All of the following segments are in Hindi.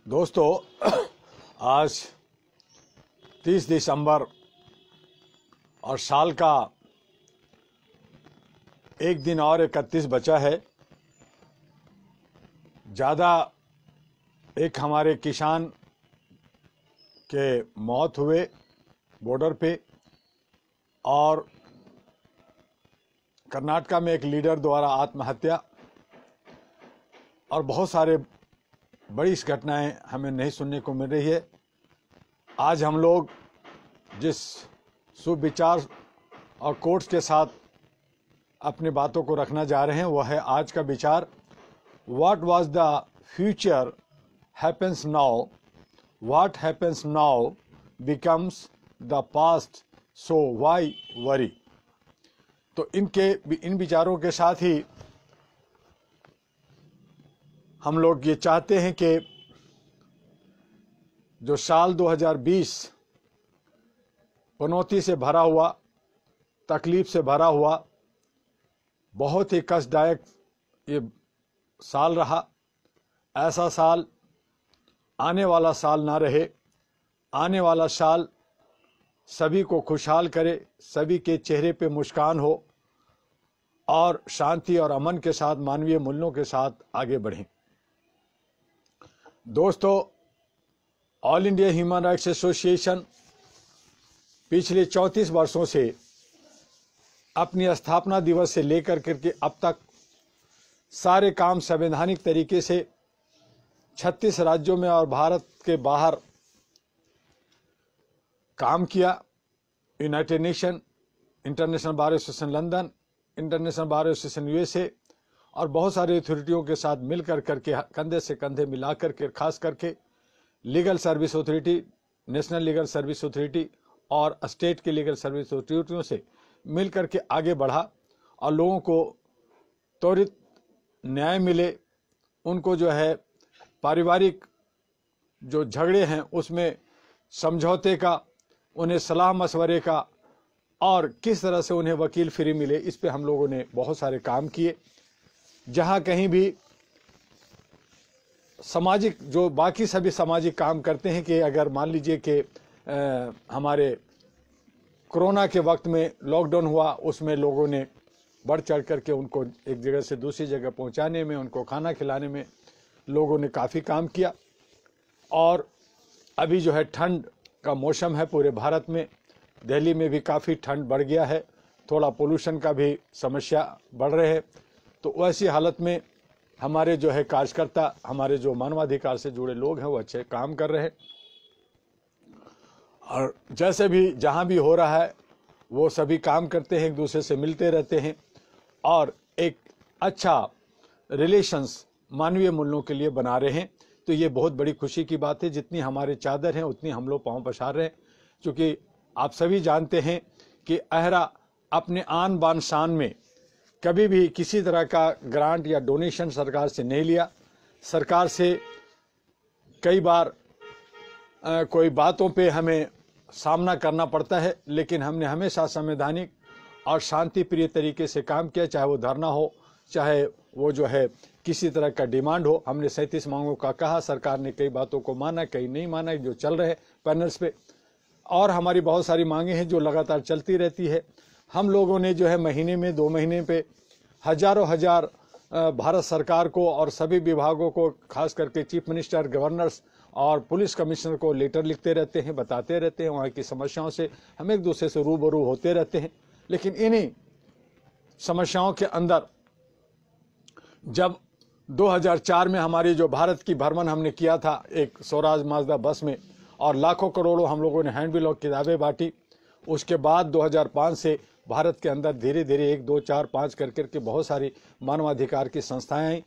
दोस्तों, आज 30 दिसंबर और साल का एक दिन और 31 बचा है। ज़्यादा एक हमारे किसान के मौत हुए बॉर्डर पे, और कर्नाटका में एक लीडर द्वारा आत्महत्या, और बहुत सारे बड़ी घटनाएं हमें नहीं सुनने को मिल रही है। आज हम लोग जिस सुविचार और कोट्स के साथ अपनी बातों को रखना जा रहे हैं वह है आज का विचार, what was the future happens now, what happens now becomes the past, so why worry. तो इन विचारों के साथ ही हम लोग ये चाहते हैं कि जो साल 2020 चुनौती से भरा हुआ, तकलीफ से भरा हुआ, बहुत ही कष्टदायक ये साल रहा, ऐसा साल आने वाला साल ना रहे। आने वाला साल सभी को खुशहाल करे, सभी के चेहरे पे मुस्कान हो और शांति और अमन के साथ, मानवीय मूल्यों के साथ आगे बढ़ें। दोस्तों, all India human rights association पिछले 34 वर्षों से अपनी स्थापना दिवस से लेकर करके अब तक सारे काम संवैधानिक तरीके से 36 राज्यों में और भारत के बाहर काम किया। United nation, international bar association London, international bar association USA और बहुत सारी अथॉरिटियों के साथ मिलकर करके, कंधे से कंधे मिलाकर के, खास करके legal service authority, national legal service authority और स्टेट के लीगल सर्विस अथॉरिटियों से मिलकर के आगे बढ़ा और लोगों को त्वरित न्याय मिले। उनको जो है पारिवारिक जो झगड़े हैं उसमें समझौते का, उन्हें सलाह मशवरे का और किस तरह से उन्हें वकील फ्री मिले, इस पे हम लोगों ने बहुत सारे काम किए। जहाँ कहीं भी सामाजिक, जो बाकी सभी सामाजिक काम करते हैं कि अगर मान लीजिए कि हमारे कोरोना के वक्त में लॉकडाउन हुआ, उसमें लोगों ने बढ़ चढ़ करके उनको एक जगह से दूसरी जगह पहुंचाने में, उनको खाना खिलाने में लोगों ने काफ़ी काम किया। और अभी जो है ठंड का मौसम है पूरे भारत में, दिल्ली में भी काफ़ी ठंड बढ़ गया है, थोड़ा पोल्यूशन का भी समस्या बढ़ रहे हैं। तो वैसी हालत में हमारे जो है कार्यकर्ता, हमारे जो मानवाधिकार से जुड़े लोग हैं वो अच्छे काम कर रहे हैं, और जैसे भी जहां भी हो रहा है वो सभी काम करते हैं, एक दूसरे से मिलते रहते हैं और एक अच्छा रिलेशंस मानवीय मूल्यों के लिए बना रहे हैं। तो ये बहुत बड़ी खुशी की बात है। जितनी हमारे चादर हैं उतनी हम लोग पाँव पसार रहे हैं, क्योंकि आप सभी जानते हैं कि अहरा अपने आन बान शान में कभी भी किसी तरह का ग्रांट या डोनेशन सरकार से नहीं लिया। सरकार से कई बार कोई बातों पे हमें सामना करना पड़ता है, लेकिन हमने हमेशा संवैधानिक और शांति प्रिय तरीके से काम किया, चाहे वो धरना हो, चाहे वो जो है किसी तरह का डिमांड हो। हमने 37 मांगों का कहा, सरकार ने कई बातों को माना, कई नहीं माना, जो चल रहे पैनल्स पे। और हमारी बहुत सारी मांगे हैं जो लगातार चलती रहती है। हम लोगों ने जो है महीने में, 2 महीने पे हजारों हजार भारत सरकार को और सभी विभागों को, खास करके चीफ मिनिस्टर, गवर्नर्स और पुलिस कमिश्नर को लेटर लिखते रहते हैं, बताते रहते हैं, वहाँ की समस्याओं से हम एक दूसरे से रूबरू होते रहते हैं। लेकिन इन्हीं समस्याओं के अंदर जब 2004 में हमारी जो भारत की भ्रमण हमने किया था एक स्वराज माजदा बस में, और लाखों करोड़ों हम लोगों ने हैंडबिल और किताबें बांटी, उसके बाद 2005 से भारत के अंदर धीरे धीरे 1, 2, 4, 5 करके बहुत सारी मानवाधिकार की संस्थाएं आई,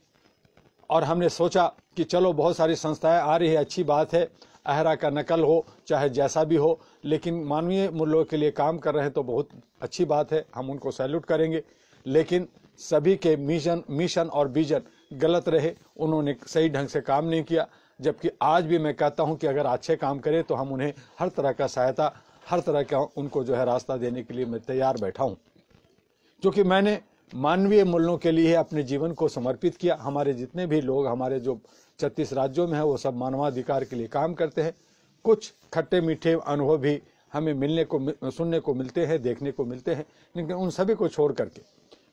और हमने सोचा कि चलो बहुत सारी संस्थाएं आ रही है, अच्छी बात है, अहरा का नकल हो चाहे जैसा भी हो, लेकिन मानवीय मूल्यों के लिए काम कर रहे हैं तो बहुत अच्छी बात है, हम उनको सैल्यूट करेंगे। लेकिन सभी के मिशन और विजन गलत रहे, उन्होंने सही ढंग से काम नहीं किया। जबकि आज भी मैं कहता हूं कि अगर अच्छे काम करें तो हम उन्हें हर तरह का सहायता, हर तरह का उनको जो है रास्ता देने के लिए मैं तैयार बैठा हूं, क्योंकि मैंने मानवीय मूल्यों के लिए अपने जीवन को समर्पित किया। हमारे जितने भी लोग, हमारे जो 36 राज्यों में है, वो सब मानवाधिकार के लिए काम करते हैं। कुछ खट्टे मीठे अनुभव भी हमें सुनने को मिलते हैं, देखने को मिलते हैं, लेकिन उन सभी को छोड़ करके,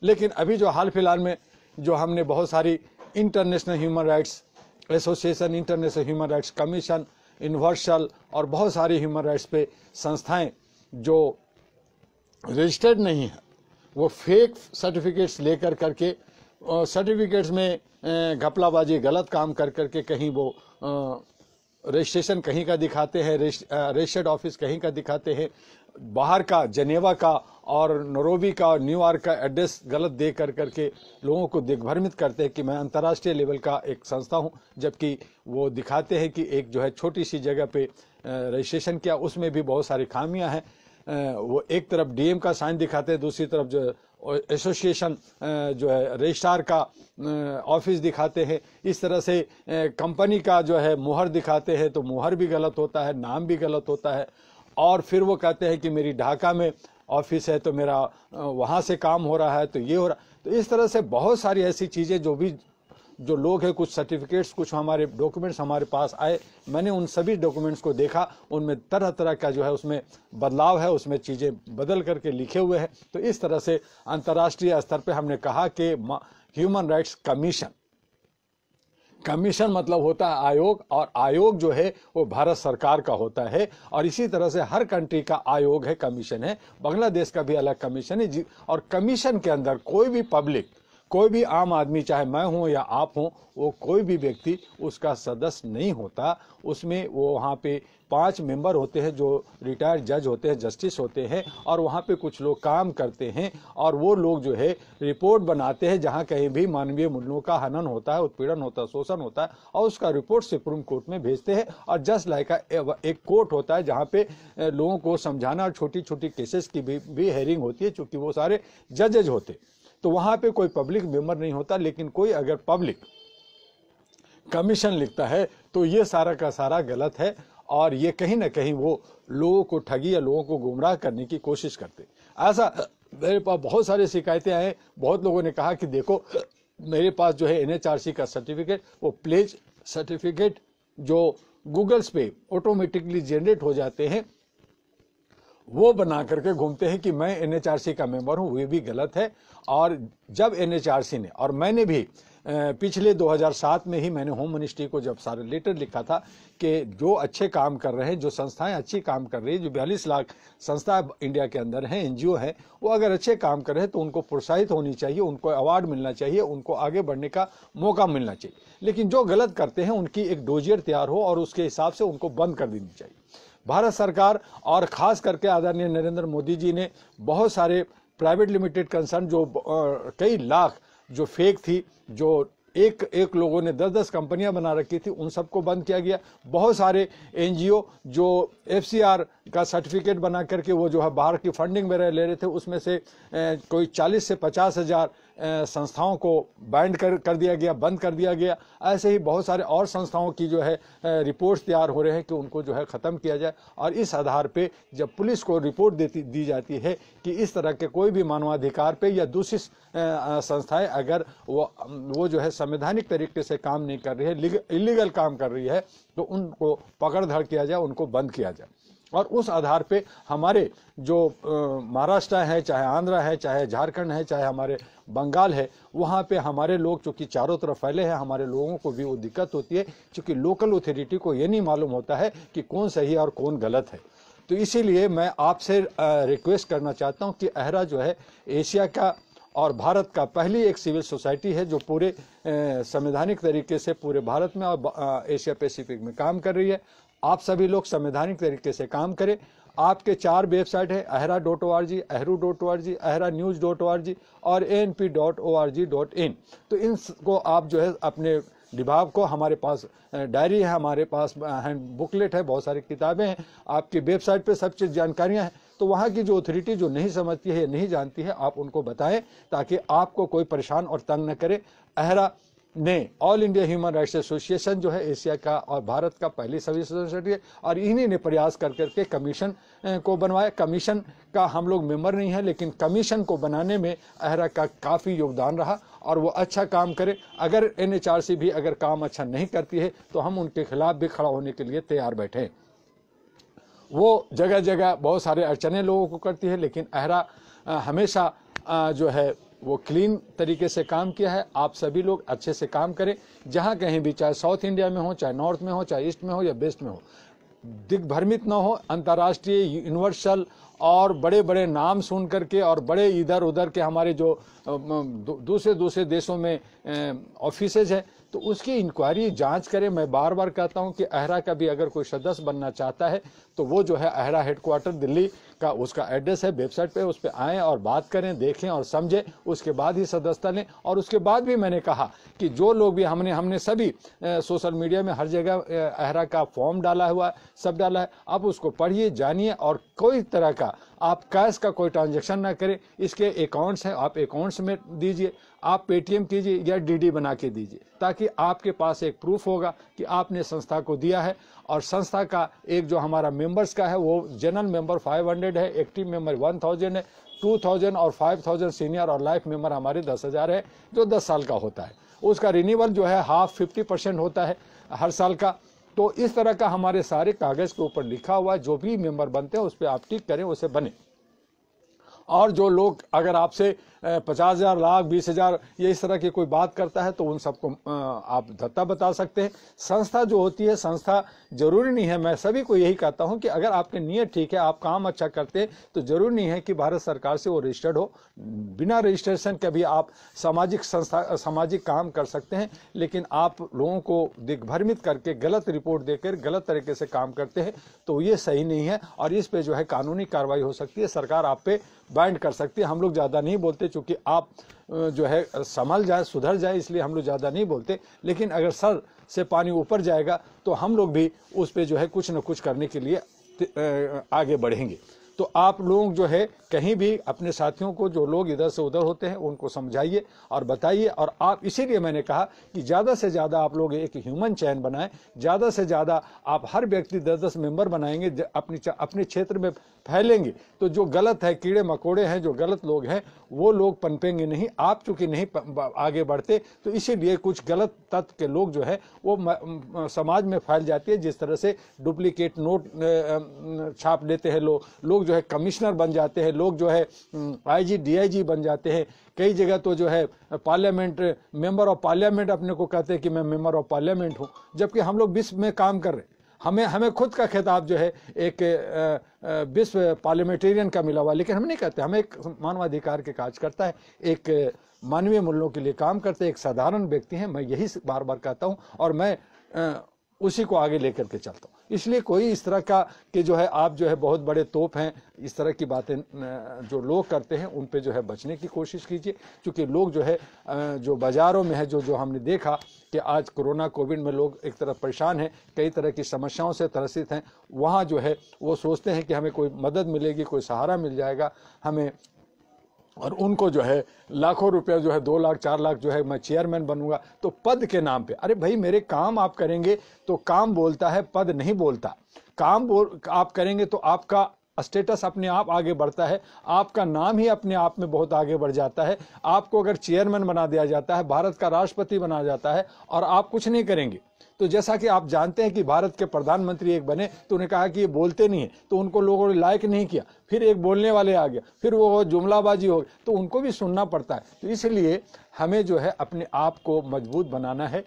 लेकिन अभी जो हाल फिलहाल में जो हमने बहुत सारी international human rights association, international human rights commission, universal और बहुत सारी ह्यूमन राइट्स पे संस्थाएं जो रजिस्टर्ड नहीं है, वो फेक सर्टिफिकेट्स लेकर करके सर्टिफिकेट्स में घपलाबाजी, गलत काम कर करके कहीं वो रजिस्ट्रेशन कहीं का दिखाते हैं, रजिस्टर्ड ऑफिस कहीं का दिखाते हैं, बाहर का जनेवा का और नैरोबी का और न्यूयॉर्क का एड्रेस गलत दे कर करके लोगों को दिग्भ्रमित करते हैं कि मैं अंतर्राष्ट्रीय लेवल का एक संस्था हूं, जबकि वो दिखाते हैं कि एक जो है छोटी सी जगह पे रजिस्ट्रेशन किया, उसमें भी बहुत सारी खामियां हैं। वो एक तरफ डीएम का साइन दिखाते हैं, दूसरी तरफ जो एसोसिएशन जो है रजिस्ट्रार का ऑफिस दिखाते हैं। इस तरह से कंपनी का जो है मुहर दिखाते हैं, तो मुहर भी गलत होता है, नाम भी गलत होता है, और फिर वो कहते हैं कि मेरी ढाका में ऑफिस है तो मेरा वहाँ से काम हो रहा है, तो ये हो रहा। तो इस तरह से बहुत सारी ऐसी चीज़ें जो लोग हैं, कुछ सर्टिफिकेट्स, कुछ हमारे डॉक्यूमेंट्स हमारे पास आए, मैंने उन सभी डॉक्यूमेंट्स को देखा, उनमें तरह तरह का जो है उसमें बदलाव है, उसमें चीज़ें बदल करके लिखे हुए हैं। तो इस तरह से अंतर्राष्ट्रीय स्तर पे हमने कहा कि ह्यूमन राइट्स कमीशन मतलब होता है आयोग, और आयोग जो है वो भारत सरकार का होता है, और इसी तरह से हर कंट्री का आयोग है, कमीशन है। बांग्लादेश का भी अलग कमीशन है, और कमीशन के अंदर कोई भी पब्लिक, कोई भी आम आदमी, चाहे मैं हूं या आप हों, वो कोई भी व्यक्ति उसका सदस्य नहीं होता। उसमें वो वहाँ पे 5 मेंबर होते हैं जो रिटायर्ड जज होते हैं, जस्टिस होते हैं, और वहाँ पे कुछ लोग काम करते हैं, और वो लोग जो है रिपोर्ट बनाते हैं जहाँ कहीं भी मानवीय मूल्यों का हनन होता है, उत्पीड़न होता है, शोषण होता है, और उसका रिपोर्ट सुप्रीम कोर्ट में भेजते हैं। और जस्ट लाइक एक कोर्ट होता है जहाँ पे लोगों को समझाना और छोटी छोटी केसेस की भी हेयरिंग होती है, चूंकि वो सारे जजेज होते, तो वहां पे कोई पब्लिक मेंबर नहीं होता। लेकिन कोई अगर पब्लिक कमीशन लिखता है तो ये सारा का सारा गलत है, और ये कहीं ना कहीं वो लोगों को ठगी या लोगों को गुमराह करने की कोशिश करते। ऐसा मेरे पास बहुत सारी शिकायतें आए, बहुत लोगों ने कहा कि देखो मेरे पास जो है एनएचआरसी का सर्टिफिकेट, वो प्लेज सर्टिफिकेट जो गूगल्स पे ऑटोमेटिकली जनरेट हो जाते हैं, वो बना करके घूमते हैं कि मैं एनएचआरसी का मेंबर हूं, वो भी गलत है। और जब एनएचआरसी ने, और मैंने भी पिछले 2007 में ही मैंने होम मिनिस्ट्री को जब सारे लेटर लिखा था कि जो अच्छे काम कर रहे हैं, जो संस्थाएं अच्छी काम कर रही है, जो 42 लाख संस्था इंडिया के अंदर हैं, एनजीओ हैं, वो अगर अच्छे काम कर रहे हैं तो उनको प्रोत्साहित होनी चाहिए, उनको अवार्ड मिलना चाहिए, उनको आगे बढ़ने का मौका मिलना चाहिए। लेकिन जो गलत करते हैं उनकी एक डोजियर तैयार हो और उसके हिसाब से उनको बंद कर देनी चाहिए। भारत सरकार और खास करके आदरणीय नरेंद्र मोदी जी ने बहुत सारे प्राइवेट लिमिटेड कंसर्न जो कई लाख जो फेक थी, जो एक लोगों ने 10-10 कंपनियां बना रखी थी, उन सबको बंद किया गया। बहुत सारे एनजीओ जो एफसीआर का सर्टिफिकेट बना करके वो जो है बाहर की फंडिंग वगैरह ले रहे थे, उसमें से कोई 40 से 50 हजार संस्थाओं को बैंड कर दिया गया, बंद कर दिया गया। ऐसे ही बहुत सारे और संस्थाओं की जो है रिपोर्ट्स तैयार हो रहे हैं कि उनको जो है ख़त्म किया जाए। और इस आधार पे जब पुलिस को रिपोर्ट दी जाती है कि इस तरह के कोई भी मानवाधिकार पे या दूसरी संस्थाएं अगर वो जो है संवैधानिक तरीके से काम नहीं कर रही है, इलीगल काम कर रही है, तो उनको पकड़ धड़ किया जाए, उनको बंद किया जाए। और उस आधार पे हमारे जो महाराष्ट्र है, चाहे आंध्र है, चाहे झारखंड है, चाहे हमारे बंगाल है, वहाँ पे हमारे लोग चूंकि चारों तरफ फैले हैं, हमारे लोगों को भी वो दिक्कत होती है, क्योंकि लोकल अथॉरिटी को ये नहीं मालूम होता है कि कौन सही है और कौन गलत है। तो इसीलिए मैं आपसे रिक्वेस्ट करना चाहता हूँ कि अहरा जो है एशिया का और भारत का पहली एक सिविल सोसाइटी है जो पूरे संवैधानिक तरीके से पूरे भारत में और एशिया पैसिफिक में काम कर रही है। आप सभी लोग संवैधानिक तरीके से काम करें। आपके 4 वेबसाइट है, ahera.org, ahru.org, ahranews.org और anp.org.in। तो इनको आप जो है अपने विभाग को, हमारे पास डायरी है, हमारे पास हैंड बुकलेट है, बहुत सारी किताबें हैं, आपकी वेबसाइट पे सब चीज़ जानकारियां हैं। तो वहाँ की जो अथॉरिटी जो नहीं समझती है, नहीं जानती है, आप उनको बताएं ताकि आपको कोई परेशान और तंग न करे। अहरा ने all India human rights association जो है एशिया का और भारत का पहली सर्विस सोसाइटी है, और इन्हीं ने प्रयास कर करके कमीशन को बनवाया। कमीशन का हम लोग मेंबर नहीं है, लेकिन कमीशन को बनाने में अहरा का काफ़ी योगदान रहा और वो अच्छा काम करे। अगर NHRC भी अगर काम अच्छा नहीं करती है तो हम उनके खिलाफ भी खड़ा होने के लिए तैयार बैठे हैं। वो जगह जगह बहुत सारे अड़चने लोगों को करती है, लेकिन अहरा हमेशा जो है वो क्लीन तरीके से काम किया है। आप सभी लोग अच्छे से काम करें, जहाँ कहीं भी, चाहे साउथ इंडिया में हो, चाहे नॉर्थ में हो, चाहे ईस्ट में हो या वेस्ट में हो, दिग्भ्रमित ना हो। अंतर्राष्ट्रीय यूनिवर्सल और बड़े बड़े नाम सुन करके और बड़े इधर उधर के हमारे जो दूसरे देशों में ऑफिसेज है, तो उसकी इंक्वायरी जांच करें। मैं बार बार कहता हूं कि अहरा का भी अगर कोई सदस्य बनना चाहता है तो वो जो है अहरा हेडक्वार्टर दिल्ली का उसका एड्रेस है, वेबसाइट पे, उस पर आएँ और बात करें, देखें और समझें, उसके बाद ही सदस्यता लें। और उसके बाद भी मैंने कहा कि जो लोग भी हमने सभी सोशल मीडिया में हर जगह अहरा का फॉर्म डाला हुआ है, सब डाला है, आप उसको पढ़िए, जानिए, और कोई तरह का आप कैश का कोई ट्रांजैक्शन ना करें। इसके अकाउंट्स हैं, आप अकाउंट्स में दीजिए, आप पेटीएम कीजिए या DD बना के दीजिए, ताकि आपके पास एक प्रूफ होगा कि आपने संस्था को दिया है। और संस्था का एक जो हमारा मेंबर्स का है वो जनरल मेंबर 500 है, एक्टिव मेंबर 1000 है, 2000 और 5000 सीनियर और लाइफ मेंबर हमारे 10,000 है, जो 10 साल का होता है। उसका रिन्यूअल जो है 50% होता है हर साल का। तो इस तरह का हमारे सारे कागज के ऊपर लिखा हुआ है, जो भी मेंबर बनते हैं उस पर आप टिक करें, उसे बने। और जो लोग अगर आपसे 50,000, लाख, 20,000 ये इस तरह की कोई बात करता है तो उन सबको आप धत्ता बता सकते हैं। संस्था जो होती है, संस्था जरूरी नहीं है, मैं सभी को यही कहता हूं कि अगर आपकी नीयत ठीक है, आप काम अच्छा करते हैं, तो जरूरी नहीं है कि भारत सरकार से वो रजिस्टर्ड हो। बिना रजिस्ट्रेशन के भी आप सामाजिक काम कर सकते हैं। लेकिन आप लोगों को दिग्भ्रमित करके गलत रिपोर्ट देकर गलत तरीके से काम करते हैं तो ये सही नहीं है, और इस पे जो है कानूनी कार्रवाई हो सकती है, सरकार आप पे बाइंड कर सकती है। हम लोग ज़्यादा नहीं बोलते, चूंकि आप जो है संभल जाए, सुधर जाए, इसलिए हम लोग ज़्यादा नहीं बोलते। लेकिन अगर सर से पानी ऊपर जाएगा तो हम लोग भी उस पे जो है कुछ न कुछ करने के लिए आगे बढ़ेंगे। तो आप लोग जो है कहीं भी अपने साथियों को, जो लोग इधर से उधर होते हैं, उनको समझाइए और बताइए। और आप, इसीलिए मैंने कहा कि ज़्यादा से ज़्यादा आप लोग एक ह्यूमन चैन बनाएं, ज़्यादा से ज़्यादा आप हर व्यक्ति 10-10 मेंबर बनाएंगे, अपने क्षेत्र में फैलेंगे, तो जो गलत है, कीड़े मकोड़े हैं, जो गलत लोग हैं, वो लोग पनपेंगे नहीं। आप चूंकि नहीं आगे बढ़ते, तो इसीलिए कुछ गलत तत्व के लोग जो है वो समाज में फैल जाती है। जिस तरह से डुप्लीकेट नोट छाप लेते हैं लोग जो है कमिश्नर बन जाते हैं, लोग जो है IG DIG बन जाते हैं। कई जगह तो जो है पार्लियामेंट, मेंबर ऑफ पार्लियामेंट अपने को कहते हैं कि मैं मेंबर ऑफ पार्लियामेंट हूं, जबकि हम लोग विश्व में काम कर रहे हैं। हमें खुद का खिताब जो है एक विश्व पार्लियामेंटेरियन का मिला हुआ, लेकिन हम नहीं कहते। हम एक मानवाधिकार के काज करता है, एक मानवीय मूल्यों के लिए काम करते हैं, एक साधारण व्यक्ति हैं। मैं यही बार बार कहता हूं और मैं उसी को आगे लेकर के चलता हूँ। इसलिए कोई इस तरह का कि जो है आप जो है बहुत बड़े तोप हैं, इस तरह की बातें जो लोग करते हैं उन पे जो है बचने की कोशिश कीजिए। क्योंकि लोग जो है जो बाज़ारों में है, जो हमने देखा कि आज कोरोना कोविड में लोग एक तरफ परेशान हैं, कई तरह की समस्याओं से त्रसित हैं, वहाँ जो है वो सोचते हैं कि हमें कोई मदद मिलेगी, कोई सहारा मिल जाएगा हमें, और उनको जो है लाखों रुपए जो है 2 लाख 4 लाख जो है मैं चेयरमैन बनूंगा तो पद के नाम पे। अरे भाई, मेरे काम आप करेंगे तो काम बोलता है, पद नहीं बोलता। काम आप करेंगे तो आपका स्टेटस अपने आप आगे बढ़ता है, आपका नाम ही अपने आप में बहुत आगे बढ़ जाता है। आपको अगर चेयरमैन बना दिया जाता है, भारत का राष्ट्रपति बना जाता है, और आप कुछ नहीं करेंगे, तो जैसा कि आप जानते हैं कि भारत के प्रधानमंत्री एक बने तो उन्हें कहा कि ये बोलते नहीं है, तो उनको लोगों ने लाइक नहीं किया, फिर एक बोलने वाले आ गया, फिर वो जुमलाबाजी हो गई, तो उनको भी सुनना पड़ता है। तो इसलिए हमें जो है अपने आप को मजबूत बनाना है।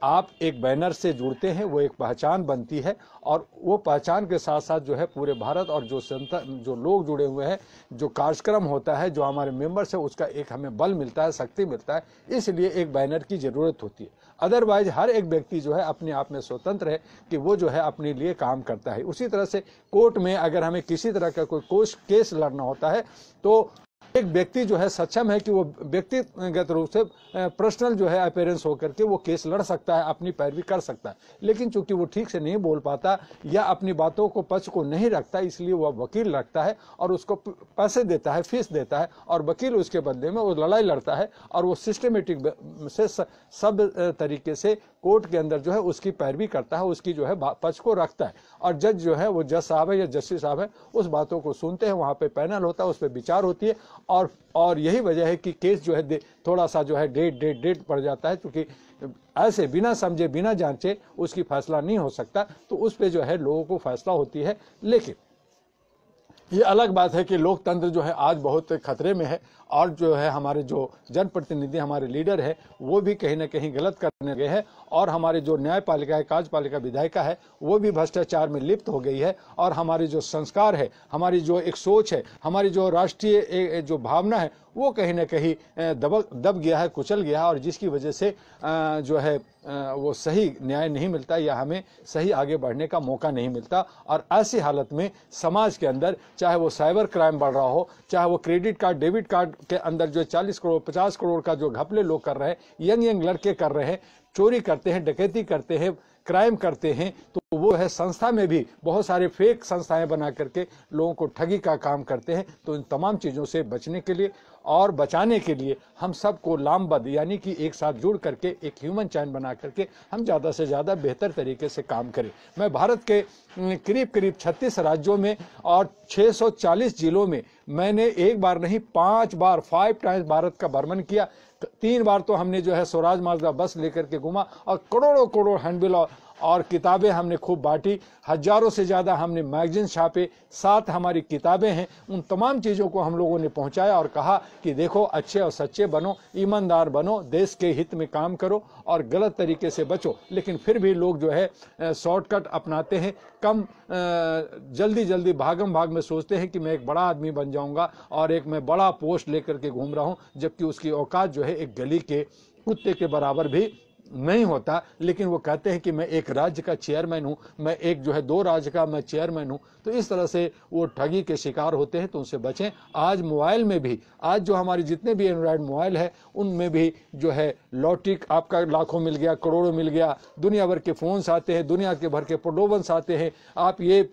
आप एक बैनर से जुड़ते हैं, वो एक पहचान बनती है, और वो पहचान के साथ साथ जो है पूरे भारत और जो लोग जुड़े हुए हैं, जो कार्यक्रम होता है, जो हमारे मेंबर्स है, उसका एक हमें बल मिलता है, शक्ति मिलता है। इसलिए एक बैनर की जरूरत होती है। अदरवाइज हर एक व्यक्ति जो है अपने आप में स्वतंत्र है कि वो जो है अपने लिए काम करता है। उसी तरह से कोर्ट में अगर हमें किसी तरह का कोई केस लड़ना होता है तो एक व्यक्ति जो है सक्षम है कि वो व्यक्तिगत रूप से पर्सनल जो है अपीयरेंस होकर के वो केस लड़ सकता है, अपनी पैरवी कर सकता है, लेकिन चूंकि वो ठीक से नहीं बोल पाता या अपनी बातों को पक्ष को नहीं रखता, इसलिए वो वकील रखता है और उसको पैसे देता है, फीस देता है, और वकील उसके बदले में वो लड़ाई लड़ता है और वो सिस्टमेटिक से सब तरीके से कोर्ट के अंदर जो है उसकी पैरवी करता है, उसकी जो है पक्ष को रखता है, और जज जो है वो जज साहब है या जस्टिस साहब है उस बातों को सुनते हैं, वहाँ पे पैनल होता है, उस पर विचार होती है, और यही वजह है कि केस जो है थोड़ा सा जो है डेट पड़ जाता है, क्योंकि ऐसे बिना समझे बिना जांचे उसकी फैसला नहीं हो सकता, तो उस पे जो है लोगों को फैसला होती है। लेकिन ये अलग बात है कि लोकतंत्र जो है आज बहुत खतरे में है, और जो है हमारे जो जनप्रतिनिधि हमारे लीडर है वो भी कहीं ना कहीं गलत करने गए हैं, और हमारे जो न्यायपालिका है, कार्यपालिका, विधायिका है वो भी भ्रष्टाचार में लिप्त हो गई है, और हमारे जो संस्कार है, हमारी जो एक सोच है, हमारी जो राष्ट्रीय जो भावना है वो कहीं ना कहीं दब गया है, कुचल गया है, और जिसकी वजह से जो है वो सही न्याय नहीं मिलता या हमें सही आगे बढ़ने का मौका नहीं मिलता। और ऐसी हालत में समाज के अंदर चाहे वो साइबर क्राइम बढ़ रहा हो, चाहे वो क्रेडिट कार्ड, डेबिट कार्ड के अंदर जो 40 करोड़ 50 करोड़ का जो घपले लोग कर रहे हैं, यंग लड़के कर रहे हैं, चोरी करते हैं, डकैती करते हैं, क्राइम करते हैं, तो वो है संस्था में भी बहुत सारे फेक संस्थाएं बना करके लोगों को ठगी का काम करते हैं। तो इन तमाम चीज़ों से बचने के लिए और बचाने के लिए हम सबको लामबद्ध यानी कि एक साथ जुड़ करके एक ह्यूमन चैन बना करके हम ज़्यादा से ज़्यादा बेहतर तरीके से काम करें। मैं भारत के करीब 36 राज्यों में और 640 जिलों में मैंने एक बार नहीं 5 बार 5 टाइम्स भारत का भ्रमण किया। 3 बार तो हमने जो है स्वराज माजदा बस लेकर के घुमा, और करोड़ों हैंडबिल और किताबें हमने खूब बांटी, हजारों से ज़्यादा हमने मैगजीन छापे, 7 हमारी किताबें हैं। उन तमाम चीज़ों को हम लोगों ने पहुंचाया और कहा कि देखो अच्छे और सच्चे बनो, ईमानदार बनो, देश के हित में काम करो और गलत तरीके से बचो। लेकिन फिर भी लोग जो है शॉर्टकट अपनाते हैं, कम जल्दी भागम भाग में सोचते हैं कि मैं एक बड़ा आदमी बन जाऊंगा और एक मैं बड़ा पोस्ट लेकर के घूम रहा हूं, जबकि उसकी औकात जो है एक गली के कुत्ते के बराबर भी नहीं होता। लेकिन वो कहते हैं कि मैं एक राज्य का चेयरमैन हूं, मैं एक जो है 2 राज्य का मैं चेयरमैन हूं। तो इस तरह से वो ठगी के शिकार होते हैं, तो उनसे बचें। आज मोबाइल में भी, आज जो हमारी जितने भी एंड्रॉयड मोबाइल है उनमें भी जो है लॉटरी आपका लाखों मिल गया, करोड़ों मिल गया, दुनिया भर के फोन्स आते हैं, दुनिया के भर के प्रलोभन आते हैं, आप ये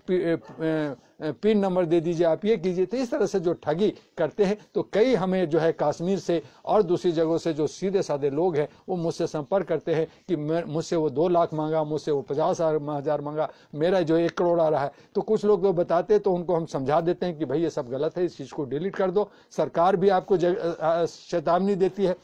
पिन नंबर दे दीजिए, आप ये कीजिए। तो इस तरह से जो ठगी करते हैं, तो कई हमें जो है कश्मीर से और दूसरी जगहों से जो सीधे साधे लोग हैं वो मुझसे संपर्क करते हैं कि मुझसे वो 2 लाख मांगा, मुझसे वो 50,000 मांगा, मेरा जो 1 करोड़ आ रहा है। तो कुछ लोग तो बताते, तो उनको हम समझा देते हैं कि भाई ये सब गलत है, इस चीज़ को डिलीट कर दो। सरकार भी आपको चेतावनी देती है,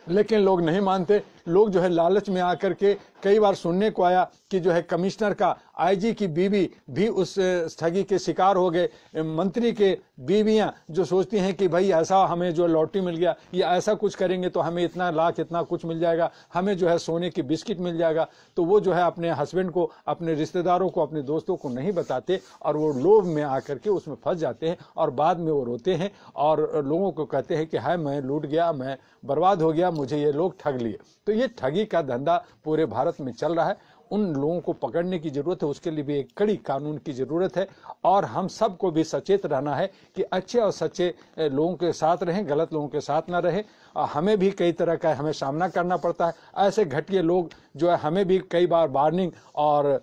लेकिन लोग नहीं मानते। लोग जो है लालच में आकर के, कई बार सुनने को आया कि जो है कमिश्नर का आईजी की बीवी भी उस ठगी के शिकार हो गए। मंत्री के बीवियां जो सोचती हैं कि भाई ऐसा हमें जो लॉटरी मिल गया, या ऐसा कुछ करेंगे तो हमें इतना लाख इतना कुछ मिल जाएगा, हमें जो है सोने की बिस्किट मिल जाएगा, तो वो जो है अपने हस्बैंड को, अपने रिश्तेदारों को, अपने दोस्तों को नहीं बताते, और वो लोभ में आकर के उसमें फंस जाते हैं, और बाद में वो रोते हैं और लोगों को कहते हैं कि हाय मैं लूट गया, मैं बर्बाद हो गया, मुझे ये लोग ठग लिए। तो ये ठगी का धंधा पूरे भारत में चल रहा है। उन लोगों को पकड़ने की जरूरत है, उसके लिए भी एक कड़ी कानून की जरूरत है, और हम सबको भी सचेत रहना है कि अच्छे और सच्चे लोगों के साथ रहें, गलत लोगों के साथ ना रहें। हमें भी कई तरह का हमें सामना करना पड़ता है। ऐसे घटिया लोग जो है हमें भी कई बार वार्निंग और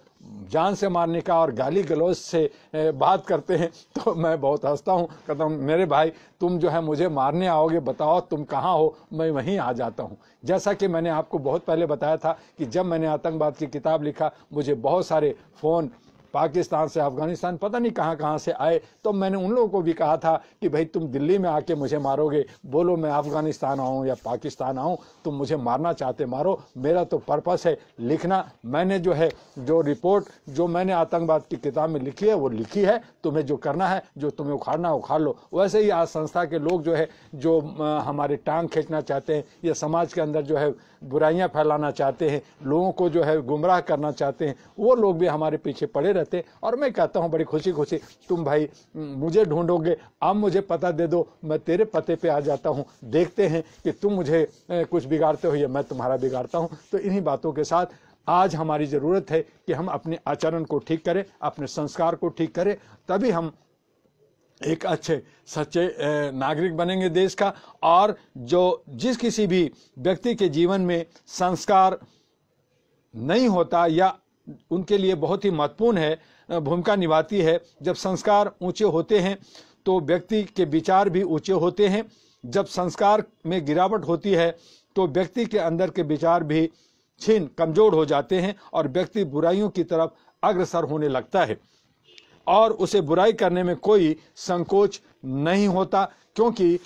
जान से मारने का और गाली गलौज से बात करते हैं, तो मैं बहुत हंसता हूँ, कहता हूँ मेरे भाई तुम जो है मुझे मारने आओगे, बताओ तुम कहाँ हो, मैं वहीं आ जाता हूँ। जैसा कि मैंने आपको बहुत पहले बताया था कि जब मैंने आतंकवाद की किताब लिखा, मुझे बहुत सारे फ़ोन पाकिस्तान से, अफगानिस्तान, पता नहीं कहाँ से आए। तो मैंने उन लोगों को भी कहा था कि भाई तुम दिल्ली में आके मुझे मारोगे, बोलो मैं अफगानिस्तान आऊँ या पाकिस्तान आऊँ, तुम मुझे मारना चाहते मारो, मेरा तो पर्पस है लिखना। मैंने जो है जो रिपोर्ट जो मैंने आतंकवाद की किताब में लिखी है वो लिखी है, तुम्हें जो करना है, जो तुम्हें उखाड़ना है उखाड़ लो। वैसे ही आज संस्था के लोग जो है जो हमारे टांग खींचना चाहते हैं, या समाज के अंदर जो है बुराइयां फैलाना चाहते हैं, लोगों को जो है गुमराह करना चाहते हैं, वो लोग भी हमारे पीछे पड़े रहते। और मैं कहता हूं बड़ी खुशी खुशी, तुम भाई मुझे ढूंढोगे, अब मुझे पता दे दो, मैं तेरे पते पे आ जाता हूं, देखते हैं कि तुम मुझे कुछ बिगाड़ते हो या मैं तुम्हारा बिगाड़ता हूं। तो इन्हीं बातों के साथ आज हमारी ज़रूरत है कि हम अपने आचरण को ठीक करें, अपने संस्कार को ठीक करें, तभी हम एक अच्छे सच्चे नागरिक बनेंगे देश का। और जिस किसी भी व्यक्ति के जीवन में संस्कार नहीं होता या उनके लिए बहुत ही महत्वपूर्ण है, भूमिका निभाती है। जब संस्कार ऊंचे होते हैं तो व्यक्ति के विचार भी ऊंचे होते हैं। जब संस्कार में गिरावट होती है तो व्यक्ति के अंदर के विचार भी कमजोर हो जाते हैं और व्यक्ति बुराइयों की तरफ अग्रसर होने लगता है और उसे बुराई करने में कोई संकोच नहीं होता, क्योंकि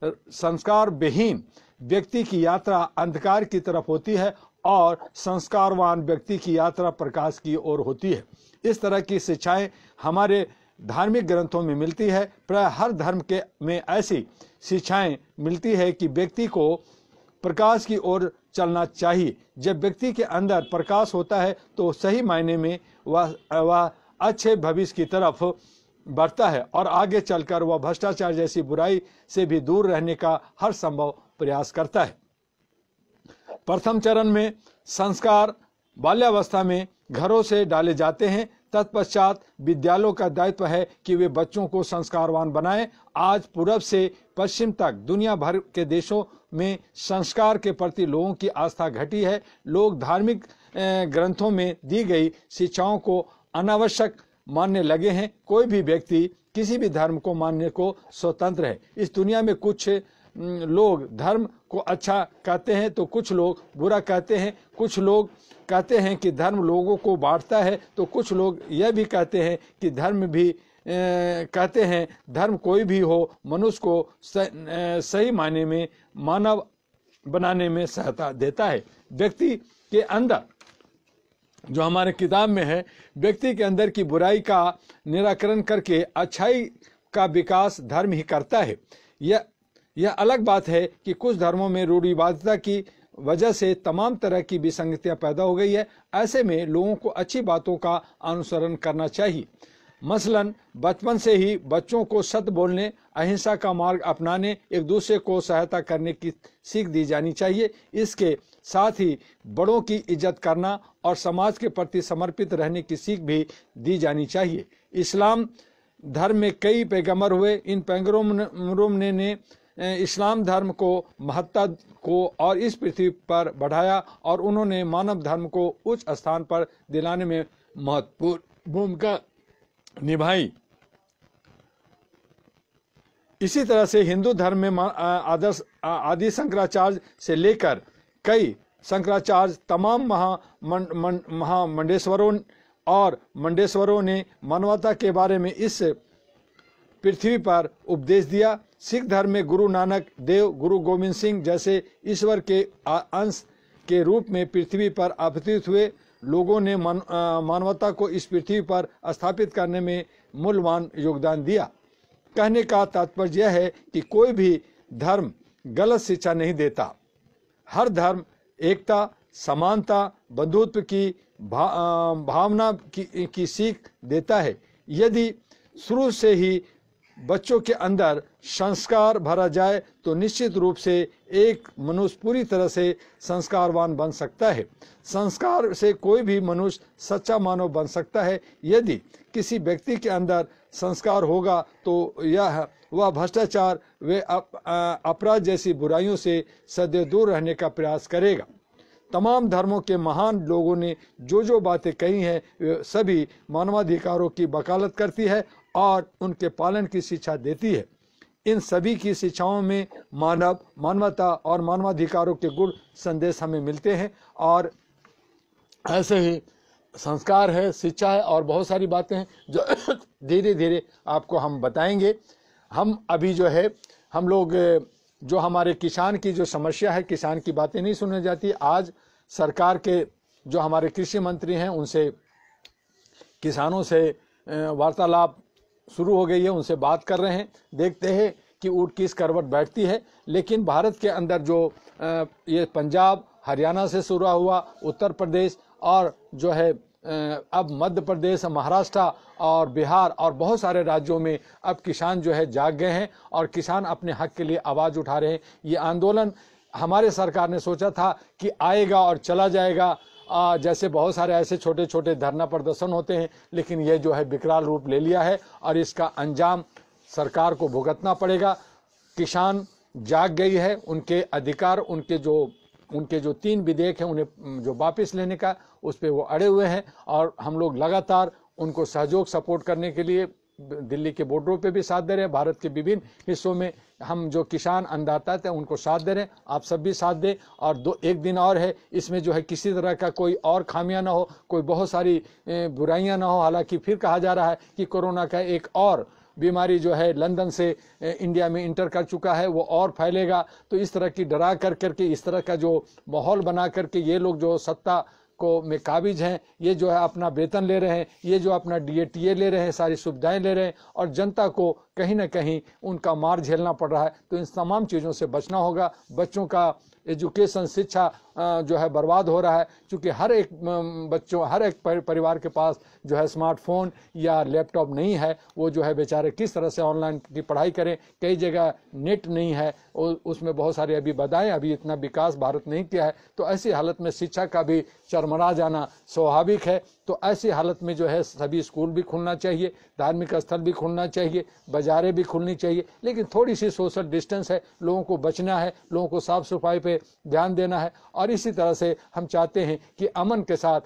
संस्कार विहीन व्यक्ति की यात्रा अंधकार की तरफ होती है और संस्कारवान व्यक्ति की यात्रा प्रकाश की ओर होती है। इस तरह की शिक्षाएं हमारे धार्मिक ग्रंथों में मिलती है। प्राय हर धर्म के में ऐसी शिक्षाएं मिलती है कि व्यक्ति को प्रकाश की ओर चलना चाहिए। जब व्यक्ति के अंदर प्रकाश होता है तो सही मायने में वह अच्छे भविष्य की तरफ बढ़ता है और आगे चलकर वह भ्रष्टाचार जैसी बुराई से भी दूर रहने का हर संभव प्रयास करता है। प्रथम चरण में संस्कार बाल्यावस्था में घरों से डाले जाते हैं। तत्पश्चात विद्यालयों का दायित्व है कि वे बच्चों को संस्कारवान बनाएं। आज पूरब से पश्चिम तक दुनिया भर के देशों में संस्कार के प्रति लोगों की आस्था घटी है। लोग धार्मिक ग्रंथों में दी गई शिक्षाओं को अनावश्यक मानने लगे हैं। कोई भी व्यक्ति किसी भी धर्म को मानने को स्वतंत्र है। इस दुनिया में कुछ लोग धर्म को अच्छा कहते हैं तो कुछ लोग बुरा कहते हैं। कुछ लोग कहते हैं कि धर्म लोगों को बांटता है, तो कुछ लोग यह भी कहते हैं कि धर्म भी कहते हैं धर्म कोई भी हो मनुष्य को सही मायने में मानव बनाने में सहायता देता है। व्यक्ति के अंदर जो हमारे किताब में है, व्यक्ति के अंदर की बुराई का निराकरण करके अच्छाई का विकास धर्म ही करता है। यह अलग बात है कि कुछ धर्मों में रूढ़िवादिता की वजह से तमाम तरह की विसंगतियां पैदा हो गई है। ऐसे में लोगों को अच्छी बातों का अनुसरण करना चाहिए। मसलन बचपन से ही बच्चों को सत्य बोलने, अहिंसा का मार्ग अपनाने, एक दूसरे को सहायता करने की सीख दी जानी चाहिए। इसके साथ ही बड़ों की इज्जत करना और समाज के प्रति समर्पित रहने की सीख भी दी जानी चाहिए। इस्लाम धर्म में कई पैगंबर हुए। इन पैगंबरों ने इस्लाम धर्म को महत्ता को और इस पृथ्वी पर बढ़ाया और उन्होंने मानव धर्म को उच्च स्थान पर दिलाने में महत्वपूर्ण भूमिका निभाई। इसी तरह से हिंदू धर्म में आदि शंकराचार्य से लेकर कई शंकराचार्य तमाम मंडेश्वरों ने मानवता के बारे में इस पृथ्वी पर उपदेश दिया। सिख धर्म में गुरु नानक देव, गुरु गोविंद सिंह जैसे ईश्वर के अंश के रूप में पृथ्वी पर अवतरित हुए लोगों ने मानवता को इस पृथ्वी पर स्थापित करने में मूल्यवान योगदान दिया। कहने का तात्पर्य यह है कि कोई भी धर्म गलत शिक्षा नहीं देता। हर धर्म एकता, समानता, बंधुत्व की भावना की सीख देता है। यदि शुरू से ही बच्चों के अंदर संस्कार भरा जाए तो निश्चित रूप से एक मनुष्य पूरी तरह से संस्कारवान बन सकता है। संस्कार से कोई भी मनुष्य सच्चा मानव बन सकता है। यदि किसी व्यक्ति के अंदर संस्कार होगा तो वह भ्रष्टाचार व अपराध जैसी बुराइयों से सदैव दूर रहने का प्रयास करेगा। तमाम धर्मों के महान लोगों ने जो बातें कही हैं वे सभी मानवाधिकारों की वकालत करती है और उनके पालन की शिक्षा देती है। इन सभी की शिक्षाओं में मानवता और मानवाधिकारों के गुण संदेश हमें मिलते हैं और ऐसे ही संस्कार है, शिक्षा है और बहुत सारी बातें हैं जो धीरे धीरे आपको हम बताएंगे। हम अभी जो है हम लोग जो हमारे किसान की जो समस्या है, किसान की बातें नहीं सुनी जाती। आज सरकार के जो हमारे कृषि मंत्री हैं उनसे किसानों से वार्तालाप शुरू हो गई है, उनसे बात कर रहे हैं। देखते हैं कि ऊँट किस करवट बैठती है। लेकिन भारत के अंदर जो ये पंजाब हरियाणा से शुरू हुआ, उत्तर प्रदेश और जो है अब मध्य प्रदेश, महाराष्ट्र और बिहार और बहुत सारे राज्यों में अब किसान जो है जाग गए हैं और किसान अपने हक के लिए आवाज़ उठा रहे हैं। ये आंदोलन हमारे सरकार ने सोचा था कि आएगा और चला जाएगा जैसे बहुत सारे ऐसे छोटे छोटे धरना प्रदर्शन होते हैं, लेकिन ये जो है विकराल रूप ले लिया है और इसका अंजाम सरकार को भुगतना पड़ेगा। किसान जाग गई है, उनके अधिकार, उनके जो 3 विधेयक हैं उन्हें जो वापस लेने का, उस पर वो अड़े हुए हैं और हम लोग लगातार उनको सहयोग सपोर्ट करने के लिए दिल्ली के बॉर्डरों पे भी साथ दे रहे हैं। भारत के विभिन्न हिस्सों में हम जो किसान अन्नदाता थे उनको साथ दे रहे हैं, आप सब भी साथ दें। और एक दिन और है, इसमें जो है किसी तरह का कोई और खामियां ना हो, कोई बहुत सारी बुराइयां ना हो। हालांकि फिर कहा जा रहा है कि कोरोना का एक और बीमारी जो है लंदन से इंडिया में इंटर कर चुका है, वो और फैलेगा। तो इस तरह की डरा करके इस तरह का जो माहौल बना करके ये लोग जो सत्ता को में काबिज हैं, ये जो है अपना वेतन ले रहे हैं, ये जो अपना DATA ले रहे हैं, सारी सुविधाएं ले रहे हैं और जनता को कहीं ना कहीं उनका मार झेलना पड़ रहा है। तो इन तमाम चीज़ों से बचना होगा। बच्चों का एजुकेशन, शिक्षा जो है बर्बाद हो रहा है, क्योंकि हर एक परिवार के पास जो है स्मार्टफोन या लैपटॉप नहीं है। वो जो है बेचारे किस तरह से ऑनलाइन की पढ़ाई करें। कई जगह नेट नहीं है, उसमें बहुत सारी अभी बाधाएं, अभी इतना विकास भारत नहीं किया है। तो ऐसी हालत में शिक्षा का भी चरमरा जाना स्वाभाविक है। तो ऐसी हालत में जो है सभी स्कूल भी खुलना चाहिए, धार्मिक स्थल भी खुलना चाहिए, बाजारें भी खुलनी चाहिए, लेकिन थोड़ी सी सोशल डिस्टेंस है, लोगों को बचना है, लोगों को साफ सफाई पे ध्यान देना है। और इसी तरह से हम चाहते हैं कि अमन के साथ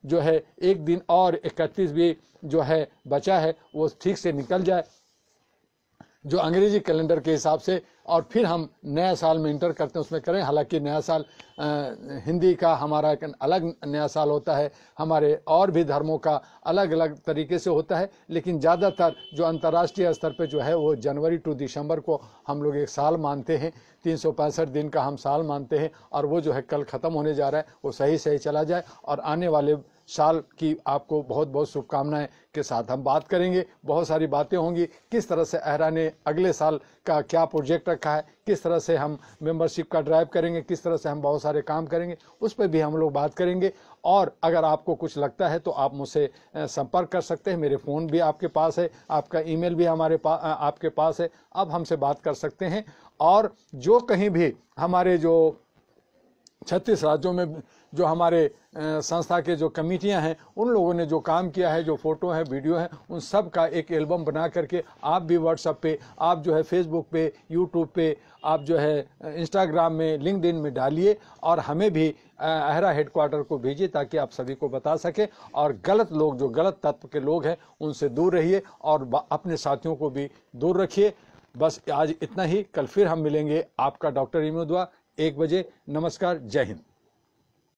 जो है एक दिन और 31 भी जो है बचा है वो ठीक से निकल जाए, जो अंग्रेजी कैलेंडर के हिसाब से, और फिर हम नया साल में इंटर करते हैं उसमें करें। हालांकि नया साल हिंदी का हमारा एक अलग नया साल होता है, हमारे और भी धर्मों का अलग अलग तरीके से होता है, लेकिन ज़्यादातर जो अंतर्राष्ट्रीय स्तर पे जो है वो जनवरी टू दिसंबर को हम लोग एक साल मानते हैं, 365 दिन का हम साल मानते हैं। और वो जो है कल ख़त्म होने जा रहा है, वो सही सही चला जाए और आने वाले साल की आपको बहुत बहुत शुभकामनाएं के साथ हम बात करेंगे। बहुत सारी बातें होंगी, किस तरह से अहरा ने अगले साल का क्या प्रोजेक्ट रखा है, किस तरह से हम मेंबरशिप का ड्राइव करेंगे, किस तरह से हम बहुत सारे काम करेंगे, उस पर भी हम लोग बात करेंगे। और अगर आपको कुछ लगता है तो आप मुझसे संपर्क कर सकते हैं। मेरे फ़ोन भी आपके पास है, आपका ईमेल भी आपके पास है, आप हमसे बात कर सकते हैं। और जो कहीं भी हमारे जो 36 राज्यों में जो हमारे संस्था के जो कमेटियां हैं, उन लोगों ने जो काम किया है, जो फोटो हैं, वीडियो हैं, उन सब का एक एल्बम बना करके आप भी व्हाट्सएप पे, आप जो है फेसबुक पे, यूट्यूब पे, आप जो है इंस्टाग्राम में, लिंक्डइन में डालिए और हमें भी अहरा हेडक्वार्टर को भेजिए ताकि आप सभी को बता सके। और गलत लोग, जो गलत तत्व के लोग हैं, उनसे दूर रहिए और अपने साथियों को भी दूर रखिए। बस आज इतना ही, कल फिर हम मिलेंगे। आपका डॉक्टर इमोदुआ, 1 बजे। नमस्कार, जय हिंद।